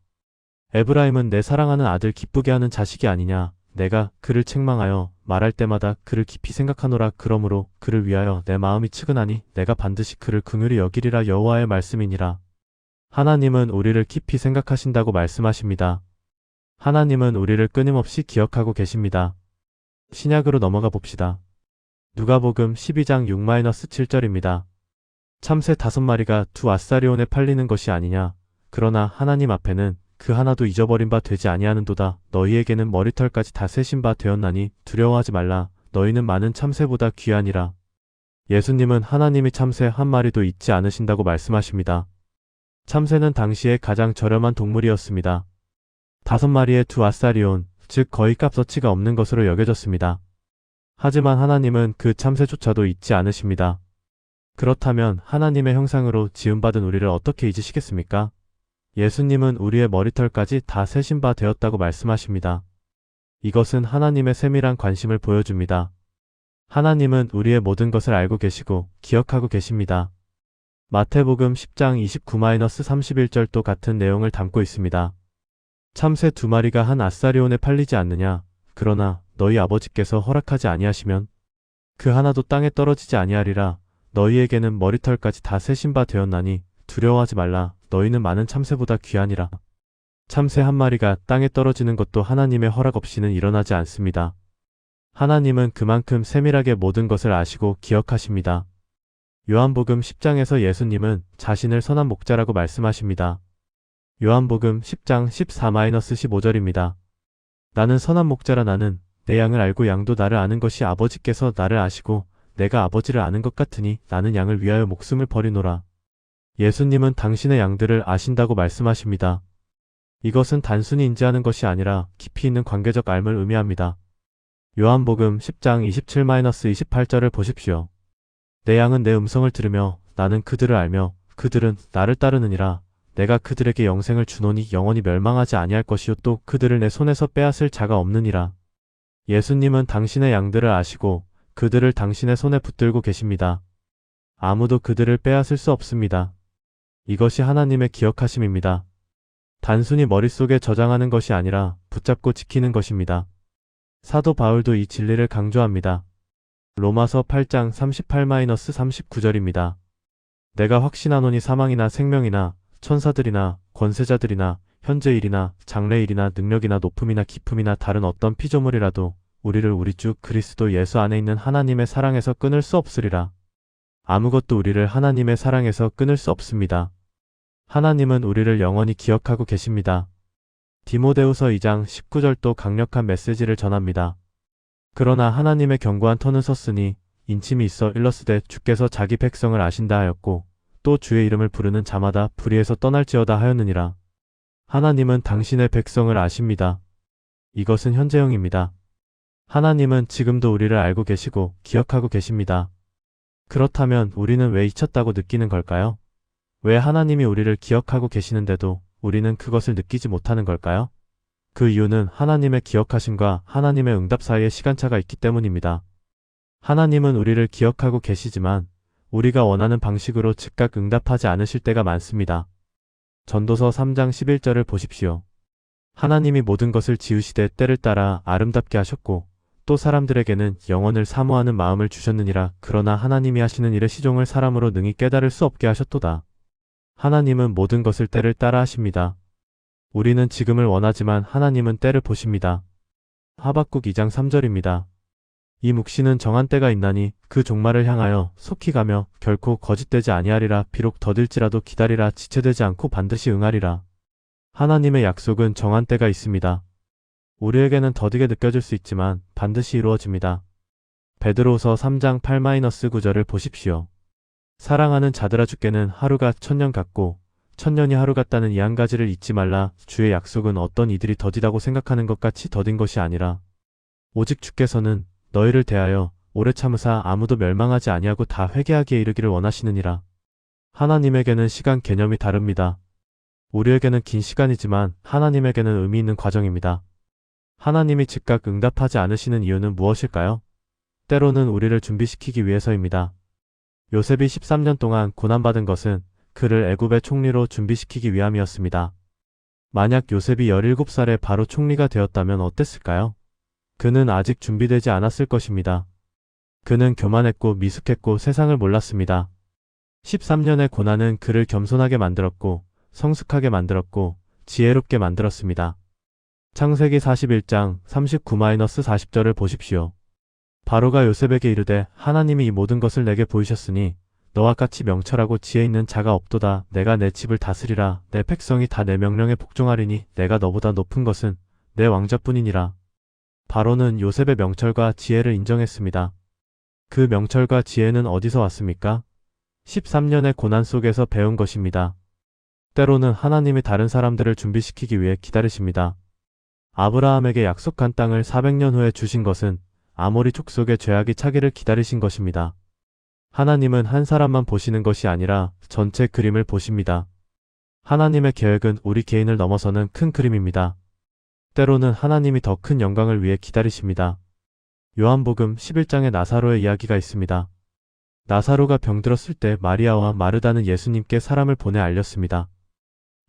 에브라임은 내 사랑하는 아들 기쁘게 하는 자식이 아니냐. 내가 그를 책망하여 말할 때마다 그를 깊이 생각하노라. 그러므로 그를 위하여 내 마음이 측은하니 내가 반드시 그를 긍휼히 여기리라. 여호와의 말씀이니라. 하나님은 우리를 깊이 생각하신다고 말씀하십니다. 하나님은 우리를 끊임없이 기억하고 계십니다. 신약으로 넘어가 봅시다. 누가복음 12장 6-7절입니다. 참새 5마리가 두 아사리온에 팔리는 것이 아니냐. 그러나 하나님 앞에는 그 하나도 잊어버린 바 되지 아니하는도다. 너희에게는 머리털까지 다 세신 바 되었나니 두려워하지 말라. 너희는 많은 참새보다 귀하니라. 예수님은 하나님이 참새 한 마리도 잊지 않으신다고 말씀하십니다. 참새는 당시에 가장 저렴한 동물이었습니다. 5마리의 두 아사리온, 즉 거의 값어치가 없는 것으로 여겨졌습니다. 하지만 하나님은 그 참새조차도 잊지 않으십니다. 그렇다면 하나님의 형상으로 지음받은 우리를 어떻게 잊으시겠습니까? 예수님은 우리의 머리털까지 다 세신 바 되었다고 말씀하십니다. 이것은 하나님의 세밀한 관심을 보여줍니다. 하나님은 우리의 모든 것을 알고 계시고 기억하고 계십니다. 마태복음 10장 29-31절도 같은 내용을 담고 있습니다. 참새 2마리가 한 아사리온에 팔리지 않느냐. 그러나 너희 아버지께서 허락하지 아니하시면 그 하나도 땅에 떨어지지 아니하리라. 너희에게는 머리털까지 다 세신 바 되었나니 두려워하지 말라. 너희는 많은 참새보다 귀하니라. 참새 한 마리가 땅에 떨어지는 것도 하나님의 허락 없이는 일어나지 않습니다. 하나님은 그만큼 세밀하게 모든 것을 아시고 기억하십니다. 요한복음 10장에서 예수님은 자신을 선한 목자라고 말씀하십니다. 요한복음 10장 14-15절입니다. 나는 선한 목자라. 나는 내 양을 알고 양도 나를 아는 것이 아버지께서 나를 아시고 내가 아버지를 아는 것 같으니 나는 양을 위하여 목숨을 버리노라. 예수님은 당신의 양들을 아신다고 말씀하십니다. 이것은 단순히 인지하는 것이 아니라 깊이 있는 관계적 알을 의미합니다. 요한복음 10장 27-28절을 보십시오. 내 양은 내 음성을 들으며 나는 그들을 알며 그들은 나를 따르느니라. 내가 그들에게 영생을 주노니 영원히 멸망하지 아니할 것이요 또 그들을 내 손에서 빼앗을 자가 없느니라. 예수님은 당신의 양들을 아시고 그들을 당신의 손에 붙들고 계십니다. 아무도 그들을 빼앗을 수 없습니다. 이것이 하나님의 기억하심입니다. 단순히 머릿속에 저장하는 것이 아니라 붙잡고 지키는 것입니다. 사도 바울도 이 진리를 강조합니다. 로마서 8장 38-39절입니다. 내가 확신하노니 사망이나 생명이나 천사들이나 권세자들이나 현재일이나 장래일이나 능력이나 높음이나 깊음이나 다른 어떤 피조물이라도 우리를 우리 주 그리스도 예수 안에 있는 하나님의 사랑에서 끊을 수 없으리라. 아무것도 우리를 하나님의 사랑에서 끊을 수 없습니다. 하나님은 우리를 영원히 기억하고 계십니다. 디모데후서 2장 19절도 강력한 메시지를 전합니다. 그러나 하나님의 견고한 터는 섰으니 인침이 있어 일러스되 주께서 자기 백성을 아신다 하였고 또 주의 이름을 부르는 자마다 불의에서 떠날지어다 하였느니라. 하나님은 당신의 백성을 아십니다. 이것은 현재형입니다. 하나님은 지금도 우리를 알고 계시고 기억하고 계십니다. 그렇다면 우리는 왜 잊혔다고 느끼는 걸까요? 왜 하나님이 우리를 기억하고 계시는데도 우리는 그것을 느끼지 못하는 걸까요? 그 이유는 하나님의 기억하심과 하나님의 응답 사이에 시간차가 있기 때문입니다. 하나님은 우리를 기억하고 계시지만 우리가 원하는 방식으로 즉각 응답하지 않으실 때가 많습니다. 전도서 3장 11절을 보십시오. 하나님이 모든 것을 지으시되 때를 따라 아름답게 하셨고 또 사람들에게는 영원을 사모하는 마음을 주셨느니라. 그러나 하나님이 하시는 일의 시종을 사람으로 능히 깨달을 수 없게 하셨도다. 하나님은 모든 것을 때를 따라 하십니다. 우리는 지금을 원하지만 하나님은 때를 보십니다. 하박국 2장 3절입니다. 이 묵시는 정한 때가 있나니 그 종말을 향하여 속히 가며 결코 거짓되지 아니하리라. 비록 더딜지라도 기다리라. 지체되지 않고 반드시 응하리라. 하나님의 약속은 정한 때가 있습니다. 우리에게는 더디게 느껴질 수 있지만 반드시 이루어집니다. 베드로후서 3장 8-9절을 보십시오. 사랑하는 자들아, 주께는 하루가 1000년 같고 1000년이 하루 같다는 이 한 가지를 잊지 말라. 주의 약속은 어떤 이들이 더디다고 생각하는 것 같이 더딘 것이 아니라 오직 주께서는 너희를 대하여 오래 참으사 아무도 멸망하지 아니하고 다 회개하기에 이르기를 원하시느니라. 하나님에게는 시간 개념이 다릅니다. 우리에게는 긴 시간이지만 하나님에게는 의미 있는 과정입니다. 하나님이 즉각 응답하지 않으시는 이유는 무엇일까요? 때로는 우리를 준비시키기 위해서입니다. 요셉이 13년 동안 고난받은 것은 그를 애굽의 총리로 준비시키기 위함이었습니다. 만약 요셉이 17살에 바로 총리가 되었다면 어땠을까요? 그는 아직 준비되지 않았을 것입니다. 그는 교만했고 미숙했고 세상을 몰랐습니다. 13년의 고난은 그를 겸손하게 만들었고 성숙하게 만들었고 지혜롭게 만들었습니다. 창세기 41장 39-40절을 보십시오. 바로가 요셉에게 이르되 하나님이 이 모든 것을 내게 보이셨으니 너와 같이 명철하고 지혜 있는 자가 없도다. 내가 내 집을 다스리라. 내 백성이 다 내 명령에 복종하리니 내가 너보다 높은 것은 내 왕자뿐이니라. 바로는 요셉의 명철과 지혜를 인정했습니다. 그 명철과 지혜는 어디서 왔습니까? 13년의 고난 속에서 배운 것입니다. 때로는 하나님이 다른 사람들을 준비시키기 위해 기다리십니다. 아브라함에게 약속한 땅을 400년 후에 주신 것은 아모리 족속의 죄악이 차기를 기다리신 것입니다. 하나님은 한 사람만 보시는 것이 아니라 전체 그림을 보십니다. 하나님의 계획은 우리 개인을 넘어서는 큰 그림입니다. 때로는 하나님이 더 큰 영광을 위해 기다리십니다. 요한복음 11장에 나사로의 이야기가 있습니다. 나사로가 병들었을 때 마리아와 마르다는 예수님께 사람을 보내 알렸습니다.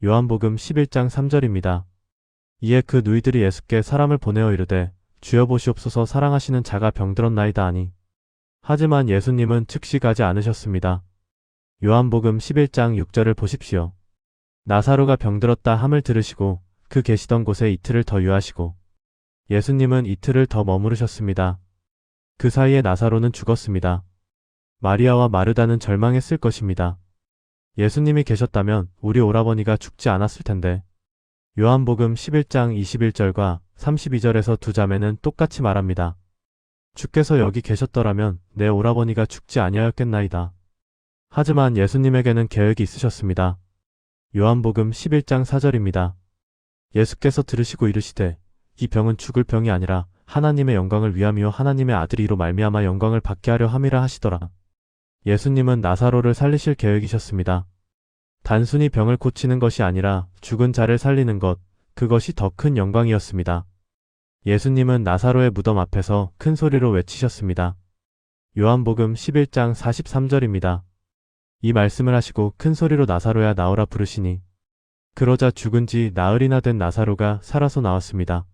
요한복음 11장 3절입니다. 이에 그 누이들이 예수께 사람을 보내어 이르되 주여 보시옵소서, 사랑하시는 자가 병들었나이다 하니, 하지만 예수님은 즉시 가지 않으셨습니다. 요한복음 11장 6절을 보십시오. 나사로가 병들었다 함을 들으시고 그 계시던 곳에 이틀을 더 유하시고 예수님은 이틀을 더 머무르셨습니다. 그 사이에 나사로는 죽었습니다. 마리아와 마르다는 절망했을 것입니다. 예수님이 계셨다면 우리 오라버니가 죽지 않았을 텐데. 요한복음 11장 21절과 32절에서 두 자매는 똑같이 말합니다. 주께서 여기 계셨더라면 내 오라버니가 죽지 아니하였겠나이다. 하지만 예수님에게는 계획이 있으셨습니다. 요한복음 11장 4절입니다. 예수께서 들으시고 이르시되 이 병은 죽을 병이 아니라 하나님의 영광을 위함이요 하나님의 아들이 이로 말미암아 영광을 받게 하려 함이라 하시더라. 예수님은 나사로를 살리실 계획이셨습니다. 단순히 병을 고치는 것이 아니라 죽은 자를 살리는 것, 그것이 더 큰 영광이었습니다. 예수님은 나사로의 무덤 앞에서 큰 소리로 외치셨습니다. 요한복음 11장 43절입니다. 이 말씀을 하시고 큰 소리로 나사로야 나오라 부르시니, 그러자 죽은 지 나흘이나 된 나사로가 살아서 나왔습니다.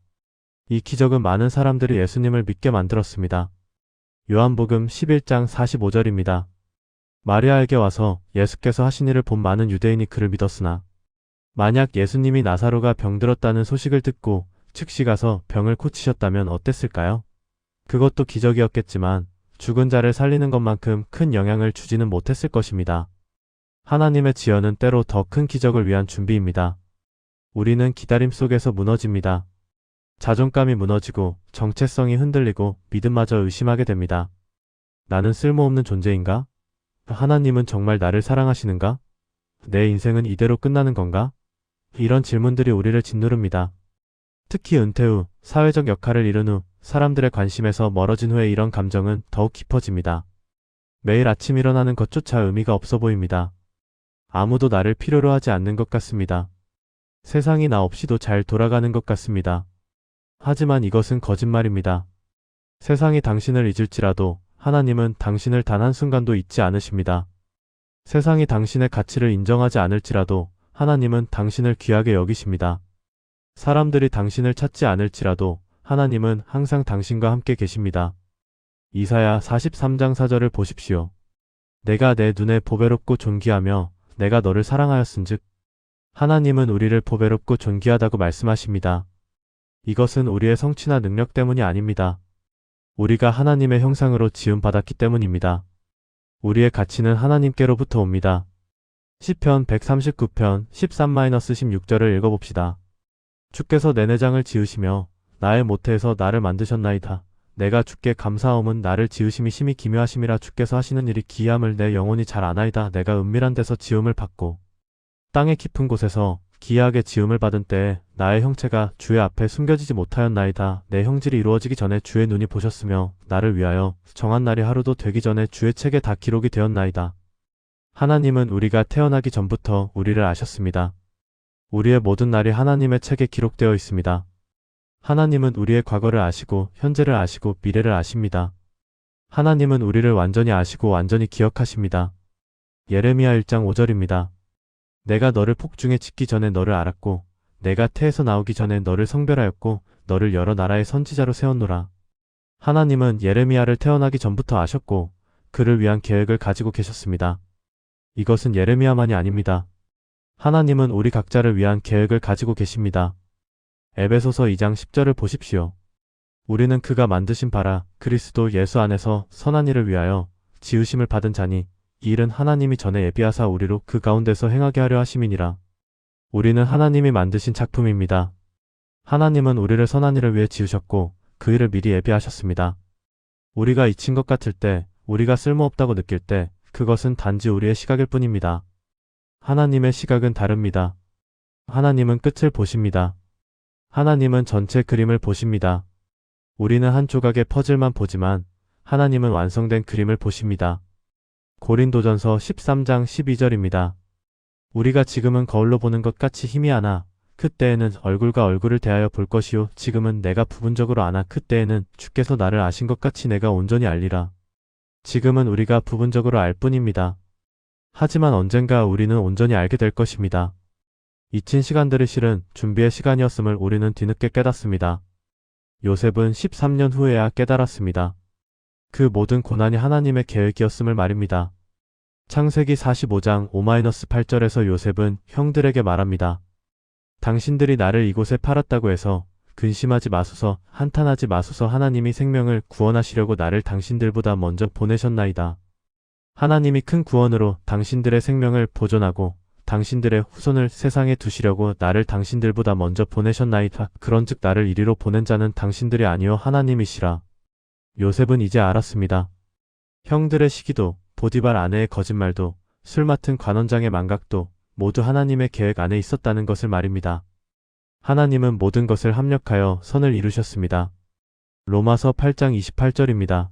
이 기적은 많은 사람들이 예수님을 믿게 만들었습니다. 요한복음 11장 45절입니다. 마리아에게 와서 예수께서 하신 일을 본 많은 유대인이 그를 믿었으나, 만약 예수님이 나사로가 병들었다는 소식을 듣고 즉시 가서 병을 고치셨다면 어땠을까요? 그것도 기적이었겠지만 죽은 자를 살리는 것만큼 큰 영향을 주지는 못했을 것입니다. 하나님의 지연은 때로 더 큰 기적을 위한 준비입니다. 우리는 기다림 속에서 무너집니다. 자존감이 무너지고 정체성이 흔들리고 믿음마저 의심하게 됩니다. 나는 쓸모없는 존재인가? 하나님은 정말 나를 사랑하시는가? 내 인생은 이대로 끝나는 건가? 이런 질문들이 우리를 짓누릅니다. 특히 은퇴 후, 사회적 역할을 이룬 후, 사람들의 관심에서 멀어진 후에 이런 감정은 더욱 깊어집니다. 매일 아침 일어나는 것조차 의미가 없어 보입니다. 아무도 나를 필요로 하지 않는 것 같습니다. 세상이 나 없이도 잘 돌아가는 것 같습니다. 하지만 이것은 거짓말입니다. 세상이 당신을 잊을지라도 하나님은 당신을 단 한순간도 잊지 않으십니다. 세상이 당신의 가치를 인정하지 않을지라도 하나님은 당신을 귀하게 여기십니다. 사람들이 당신을 찾지 않을지라도 하나님은 항상 당신과 함께 계십니다. 이사야 43장 4절을 보십시오. 내가 내 눈에 보배롭고 존귀하며 내가 너를 사랑하였은즉 하나님은 우리를 보배롭고 존귀하다고 말씀하십니다. 이것은 우리의 성취나 능력 때문이 아닙니다. 우리가 하나님의 형상으로 지음받았기 때문입니다. 우리의 가치는 하나님께로부터 옵니다. 시편 139편 13-16절을 읽어봅시다. 주께서 내 내장을 지으시며 나의 모태에서 나를 만드셨나이다. 내가 주께 감사함은 나를 지으심이 심히 기묘하심이라. 주께서 하시는 일이 기이함을 내 영혼이 잘 아나이다. 내가 은밀한 데서 지음을 받고 땅의 깊은 곳에서 기이하게 지음을 받은 때에 나의 형체가 주의 앞에 숨겨지지 못하였나이다. 내 형질이 이루어지기 전에 주의 눈이 보셨으며 나를 위하여 정한 날이 하루도 되기 전에 주의 책에 다 기록이 되었나이다. 하나님은 우리가 태어나기 전부터 우리를 아셨습니다. 우리의 모든 날이 하나님의 책에 기록되어 있습니다. 하나님은 우리의 과거를 아시고 현재를 아시고 미래를 아십니다. 하나님은 우리를 완전히 아시고 완전히 기억하십니다. 예레미야 1장 5절입니다. 내가 너를 폭중에 짓기 전에 너를 알았고 내가 태에서 나오기 전에 너를 성별하였고 너를 여러 나라의 선지자로 세웠노라. 하나님은 예레미야를 태어나기 전부터 아셨고 그를 위한 계획을 가지고 계셨습니다. 이것은 예레미야만이 아닙니다. 하나님은 우리 각자를 위한 계획을 가지고 계십니다. 에베소서 2장 10절을 보십시오. 우리는 그가 만드신 바라 그리스도 예수 안에서 선한 일을 위하여 지으심을 받은 자니 이 일은 하나님이 전에 예비하사 우리로 그 가운데서 행하게 하려 하심이니라. 우리는 하나님이 만드신 작품입니다. 하나님은 우리를 선한 일을 위해 지으셨고 그 일을 미리 예비하셨습니다. 우리가 잊힌 것 같을 때, 우리가 쓸모없다고 느낄 때 그것은 단지 우리의 시각일 뿐입니다. 하나님의 시각은 다릅니다. 하나님은 끝을 보십니다. 하나님은 전체 그림을 보십니다. 우리는 한 조각의 퍼즐만 보지만 하나님은 완성된 그림을 보십니다. 고린도전서 13장 12절입니다. 우리가 지금은 거울로 보는 것 같이 희미하나 그때에는 얼굴과 얼굴을 대하여 볼 것이요 지금은 내가 부분적으로 아나 그때에는 주께서 나를 아신 것 같이 내가 온전히 알리라. 지금은 우리가 부분적으로 알 뿐입니다. 하지만 언젠가 우리는 온전히 알게 될 것입니다. 잊힌 시간들이 실은 준비의 시간이었음을 우리는 뒤늦게 깨닫습니다. 요셉은 13년 후에야 깨달았습니다. 그 모든 고난이 하나님의 계획이었음을 말입니다. 창세기 45장 5-8절에서 요셉은 형들에게 말합니다. 당신들이 나를 이곳에 팔았다고 해서 근심하지 마소서, 한탄하지 마소서. 하나님이 생명을 구원하시려고 나를 당신들보다 먼저 보내셨나이다. 하나님이 큰 구원으로 당신들의 생명을 보존하고 당신들의 후손을 세상에 두시려고 나를 당신들보다 먼저 보내셨나이다. 그런즉 나를 이리로 보낸 자는 당신들이 아니요 하나님이시라. 요셉은 이제 알았습니다. 형들의 시기도, 보디발 아내의 거짓말도, 술 맡은 관원장의 망각도 모두 하나님의 계획 안에 있었다는 것을 말입니다. 하나님은 모든 것을 합력하여 선을 이루셨습니다. 로마서 8장 28절입니다.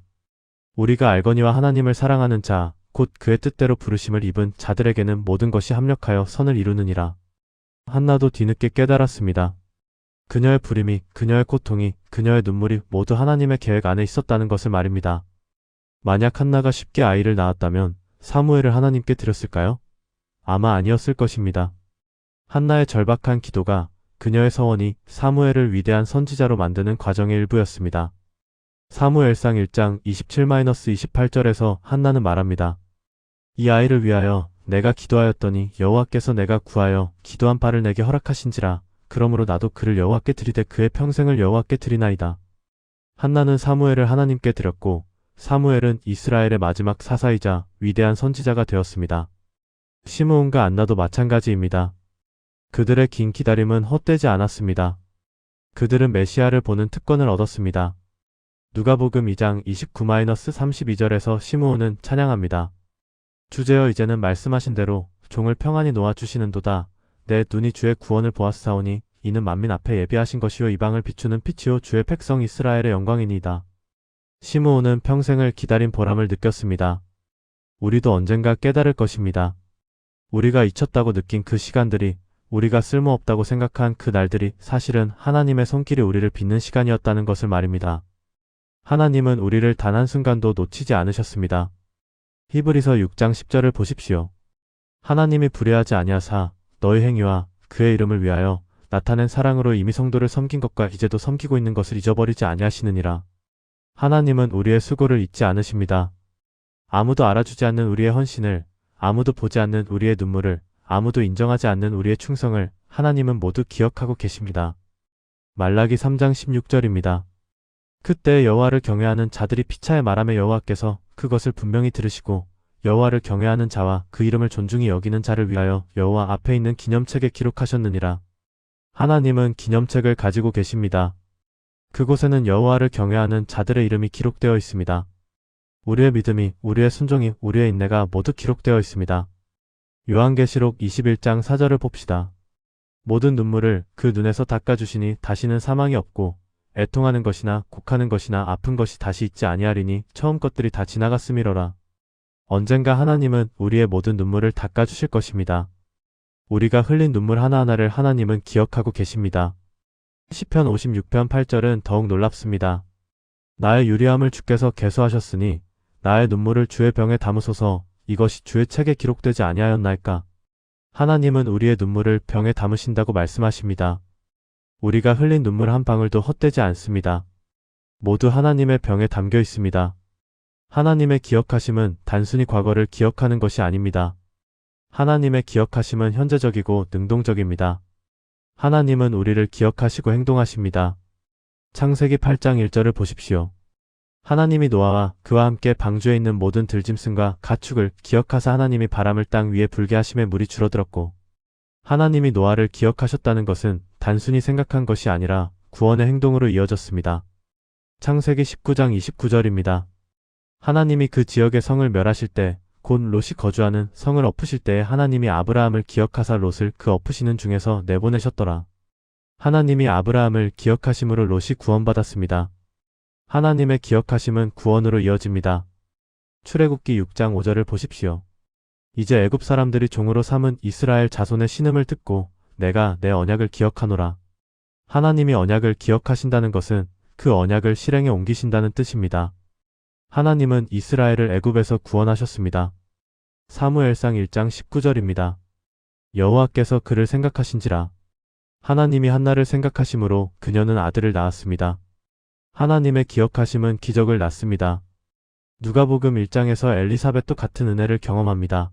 우리가 알거니와 하나님을 사랑하는 자, 곧 그의 뜻대로 부르심을 입은 자들에게는 모든 것이 합력하여 선을 이루느니라. 한나도 뒤늦게 깨달았습니다. 그녀의 불임이, 그녀의 고통이, 그녀의 눈물이 모두 하나님의 계획 안에 있었다는 것을 말입니다. 만약 한나가 쉽게 아이를 낳았다면 사무엘을 하나님께 드렸을까요? 아마 아니었을 것입니다. 한나의 절박한 기도가 그녀의 서원이 사무엘을 위대한 선지자로 만드는 과정의 일부였습니다. 사무엘상 1장 27-28절에서 한나는 말합니다. 이 아이를 위하여 내가 기도하였더니 여호와께서 내가 구하여 기도한 바를 내게 허락하신지라. 그러므로 나도 그를 여호와께 드리되 그의 평생을 여호와께 드리나이다. 한나는 사무엘을 하나님께 드렸고 사무엘은 이스라엘의 마지막 사사이자 위대한 선지자가 되었습니다. 시므온과 안나도 마찬가지입니다. 그들의 긴 기다림은 헛되지 않았습니다. 그들은 메시아를 보는 특권을 얻었습니다. 누가복음 2장 29-32절에서 시므온은 찬양합니다. 주제여 이제는 말씀하신 대로 종을 평안히 놓아주시는도다. 내 눈이 주의 구원을 보았사오니 이는 만민 앞에 예비하신 것이요 이방을 비추는 빛이요 주의 백성 이스라엘의 영광이니이다. 시므온은 평생을 기다린 보람을 느꼈습니다. 우리도 언젠가 깨달을 것입니다. 우리가 잊혔다고 느낀 그 시간들이, 우리가 쓸모없다고 생각한 그 날들이 사실은 하나님의 손길이 우리를 빚는 시간이었다는 것을 말입니다. 하나님은 우리를 단 한순간도 놓치지 않으셨습니다. 히브리서 6장 10절을 보십시오. 하나님이 불의하지 아니하사 너의 행위와 그의 이름을 위하여 나타낸 사랑으로 이미 성도를 섬긴 것과 이제도 섬기고 있는 것을 잊어버리지 아니하시느니라. 하나님은 우리의 수고를 잊지 않으십니다. 아무도 알아주지 않는 우리의 헌신을, 아무도 보지 않는 우리의 눈물을, 아무도 인정하지 않는 우리의 충성을 하나님은 모두 기억하고 계십니다. 말라기 3장 16절입니다. 그때 여호와를 경외하는 자들이 피차에 말하며 여호와께서 그것을 분명히 들으시고 여호와를 경외하는 자와 그 이름을 존중히 여기는 자를 위하여 여호와 앞에 있는 기념책에 기록하셨느니라. 하나님은 기념책을 가지고 계십니다. 그곳에는 여호와를 경외하는 자들의 이름이 기록되어 있습니다. 우리의 믿음이, 우리의 순종이, 우리의 인내가 모두 기록되어 있습니다. 요한계시록 21장 4절을 봅시다. 모든 눈물을 그 눈에서 닦아주시니 다시는 사망이 없고 애통하는 것이나 곡하는 것이나 아픈 것이 다시 있지 아니하리니 처음 것들이 다 지나갔음이로라. 언젠가 하나님은 우리의 모든 눈물을 닦아주실 것입니다. 우리가 흘린 눈물 하나하나를 하나님은 기억하고 계십니다. 시편 56편 8절은 더욱 놀랍습니다. 나의 유리함을 주께서 계수하셨으니 나의 눈물을 주의 병에 담으소서. 이것이 주의 책에 기록되지 아니하였나이까. 하나님은 우리의 눈물을 병에 담으신다고 말씀하십니다. 우리가 흘린 눈물 한 방울도 헛되지 않습니다. 모두 하나님의 병에 담겨 있습니다. 하나님의 기억하심은 단순히 과거를 기억하는 것이 아닙니다. 하나님의 기억하심은 현재적이고 능동적입니다. 하나님은 우리를 기억하시고 행동하십니다. 창세기 8장 1절을 보십시오. 하나님이 노아와 그와 함께 방주에 있는 모든 들짐승과 가축을 기억하사 하나님이 바람을 땅 위에 불게 하심에 물이 줄어들었고, 하나님이 노아를 기억하셨다는 것은 단순히 생각한 것이 아니라 구원의 행동으로 이어졌습니다. 창세기 19장 29절입니다. 하나님이 그 지역의 성을 멸하실 때, 곧 롯이 거주하는 성을 엎으실 때에 하나님이 아브라함을 기억하사 롯을 그 엎으시는 중에서 내보내셨더라. 하나님이 아브라함을 기억하심으로 롯이 구원받았습니다. 하나님의 기억하심은 구원으로 이어집니다. 출애굽기 6장 5절을 보십시오. 이제 애굽 사람들이 종으로 삼은 이스라엘 자손의 신음을 듣고 내가 내 언약을 기억하노라. 하나님이 언약을 기억하신다는 것은 그 언약을 실행에 옮기신다는 뜻입니다. 하나님은 이스라엘을 애굽에서 구원하셨습니다. 사무엘상 1장 19절입니다. 여호와께서 그를 생각하신지라. 하나님이 한나를 생각하심으로 그녀는 아들을 낳았습니다. 하나님의 기억하심은 기적을 낳습니다. 누가복음 1장에서 엘리사벳도 같은 은혜를 경험합니다.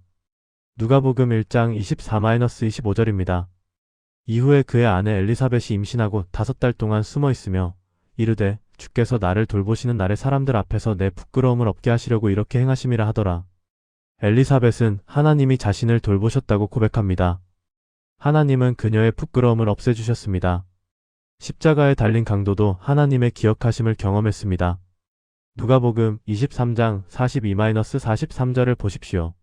누가복음 1장 24-25절입니다. 이후에 그의 아내 엘리사벳이 임신하고 5달 동안 숨어 있으며 이르되 주께서 나를 돌보시는 날에 사람들 앞에서 내 부끄러움을 없게 하시려고 이렇게 행하심이라 하더라. 엘리사벳은 하나님이 자신을 돌보셨다고 고백합니다. 하나님은 그녀의 부끄러움을 없애주셨습니다. 십자가에 달린 강도도 하나님의 기억하심을 경험했습니다. 누가복음 23장 42-43절을 보십시오.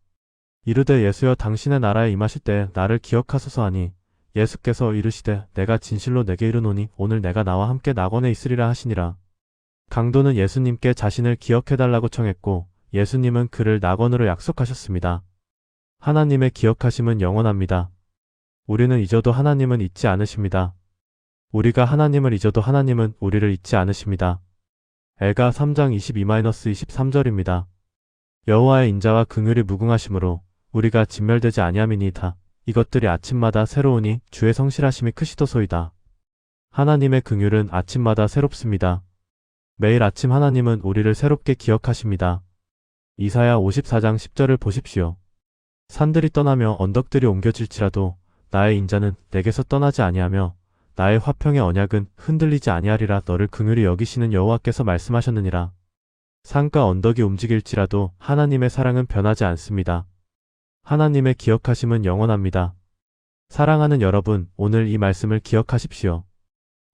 이르되 예수여 당신의 나라에 임하실 때 나를 기억하소서 하니 예수께서 이르시되 내가 진실로 내게 이르노니 오늘 내가 나와 함께 낙원에 있으리라 하시니라. 강도는 예수님께 자신을 기억해달라고 청했고 예수님은 그를 낙원으로 약속하셨습니다. 하나님의 기억하심은 영원합니다. 우리는 잊어도 하나님은 잊지 않으십니다. 우리가 하나님을 잊어도 하나님은 우리를 잊지 않으십니다. 엘가 3장 22-23절입니다. 여호와의 인자와 긍휼이 무궁하심으로 우리가 진멸되지 아니함이니이다. 이것들이 아침마다 새로우니 주의 성실하심이 크시도소이다. 하나님의 긍휼은 아침마다 새롭습니다. 매일 아침 하나님은 우리를 새롭게 기억하십니다. 이사야 54장 10절을 보십시오. 산들이 떠나며 언덕들이 옮겨질지라도 나의 인자는 내게서 떠나지 아니하며 나의 화평의 언약은 흔들리지 아니하리라. 너를 긍휼히 여기시는 여호와께서 말씀하셨느니라. 산과 언덕이 움직일지라도 하나님의 사랑은 변하지 않습니다. 하나님의 기억하심은 영원합니다. 사랑하는 여러분, 오늘 이 말씀을 기억하십시오.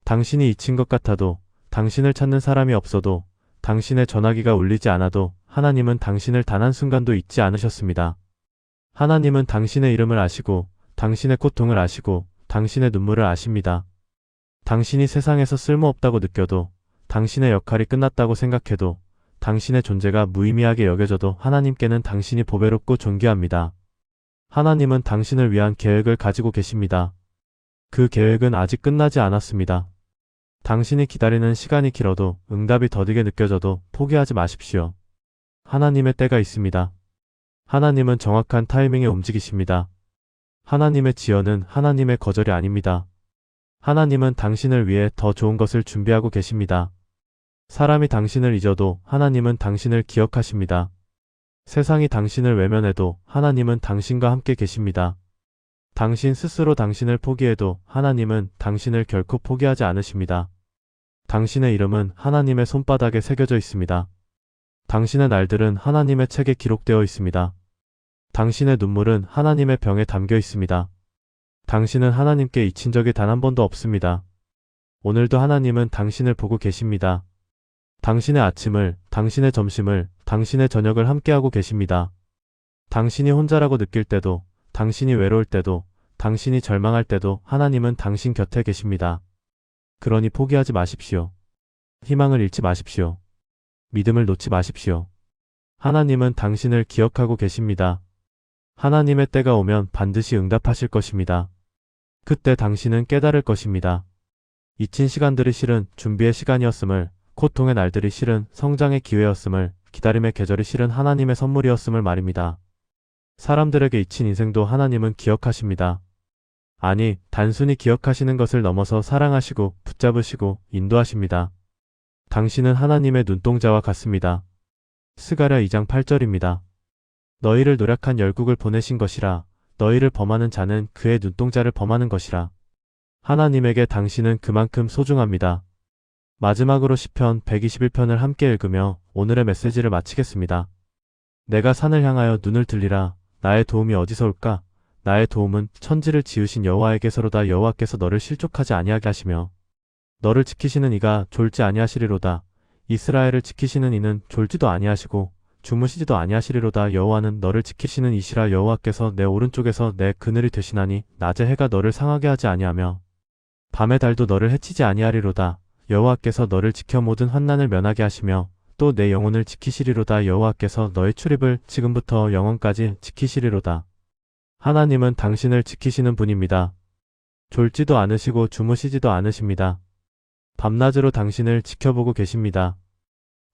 당신이 잊힌 것 같아도, 당신을 찾는 사람이 없어도, 당신의 전화기가 울리지 않아도 하나님은 당신을 단 한순간도 잊지 않으셨습니다. 하나님은 당신의 이름을 아시고, 당신의 고통을 아시고, 당신의 눈물을 아십니다. 당신이 세상에서 쓸모없다고 느껴도, 당신의 역할이 끝났다고 생각해도, 당신의 존재가 무의미하게 여겨져도 하나님께는 당신이 보배롭고 존귀합니다. 하나님은 당신을 위한 계획을 가지고 계십니다. 그 계획은 아직 끝나지 않았습니다. 당신이 기다리는 시간이 길어도 응답이 더디게 느껴져도 포기하지 마십시오. 하나님의 때가 있습니다. 하나님은 정확한 타이밍에 움직이십니다. 하나님의 지연은 하나님의 거절이 아닙니다. 하나님은 당신을 위해 더 좋은 것을 준비하고 계십니다. 사람이 당신을 잊어도 하나님은 당신을 기억하십니다. 세상이 당신을 외면해도 하나님은 당신과 함께 계십니다. 당신 스스로 당신을 포기해도 하나님은 당신을 결코 포기하지 않으십니다. 당신의 이름은 하나님의 손바닥에 새겨져 있습니다. 당신의 날들은 하나님의 책에 기록되어 있습니다. 당신의 눈물은 하나님의 병에 담겨 있습니다. 당신은 하나님께 잊힌 적이 단 한 번도 없습니다. 오늘도 하나님은 당신을 보고 계십니다. 당신의 아침을, 당신의 점심을, 당신의 저녁을 함께하고 계십니다. 당신이 혼자라고 느낄 때도, 당신이 외로울 때도, 당신이 절망할 때도 하나님은 당신 곁에 계십니다. 그러니 포기하지 마십시오. 희망을 잃지 마십시오. 믿음을 놓지 마십시오. 하나님은 당신을 기억하고 계십니다. 하나님의 때가 오면 반드시 응답하실 것입니다. 그때 당신은 깨달을 것입니다. 잊힌 시간들이 실은 준비의 시간이었음을, 고통의 날들이 실은 성장의 기회였음을, 기다림의 계절이 실은 하나님의 선물이었음을 말입니다. 사람들에게 잊힌 인생도 하나님은 기억하십니다. 아니, 단순히 기억하시는 것을 넘어서 사랑하시고 붙잡으시고 인도하십니다. 당신은 하나님의 눈동자와 같습니다. 스가랴 2장 8절입니다. 너희를 노력한 열국을 보내신 것이라. 너희를 범하는 자는 그의 눈동자를 범하는 것이라. 하나님에게 당신은 그만큼 소중합니다. 마지막으로 시편 121편을 함께 읽으며 오늘의 메시지를 마치겠습니다. 내가 산을 향하여 눈을 들리라. 나의 도움이 어디서 올까? 나의 도움은 천지를 지으신 여호와에게서로다. 여호와께서 너를 실족하지 아니하게 하시며 너를 지키시는 이가 졸지 아니하시리로다. 이스라엘을 지키시는 이는 졸지도 아니하시고 주무시지도 아니하시리로다. 여호와는 너를 지키시는 이시라. 여호와께서 내 오른쪽에서 내 그늘이 되시나니 낮에 해가 너를 상하게 하지 아니하며 밤의 달도 너를 해치지 아니하리로다. 여호와께서 너를 지켜 모든 환난을 면하게 하시며 또 내 영혼을 지키시리로다. 여호와께서 너의 출입을 지금부터 영원까지 지키시리로다. 하나님은 당신을 지키시는 분입니다. 졸지도 않으시고 주무시지도 않으십니다. 밤낮으로 당신을 지켜보고 계십니다.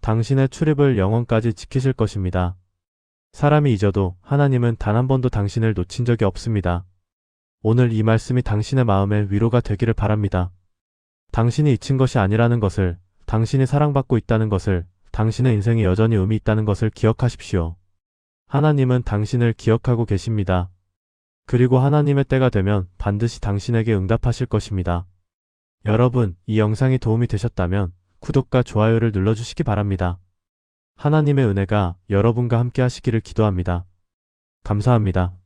당신의 출입을 영원까지 지키실 것입니다. 사람이 잊어도 하나님은 단 한 번도 당신을 놓친 적이 없습니다. 오늘 이 말씀이 당신의 마음에 위로가 되기를 바랍니다. 당신이 잊힌 것이 아니라는 것을, 당신이 사랑받고 있다는 것을, 당신의 인생에 여전히 의미 있다는 것을 기억하십시오. 하나님은 당신을 기억하고 계십니다. 그리고 하나님의 때가 되면 반드시 당신에게 응답하실 것입니다. 여러분, 이 영상이 도움이 되셨다면 구독과 좋아요를 눌러주시기 바랍니다. 하나님의 은혜가 여러분과 함께 하시기를 기도합니다. 감사합니다.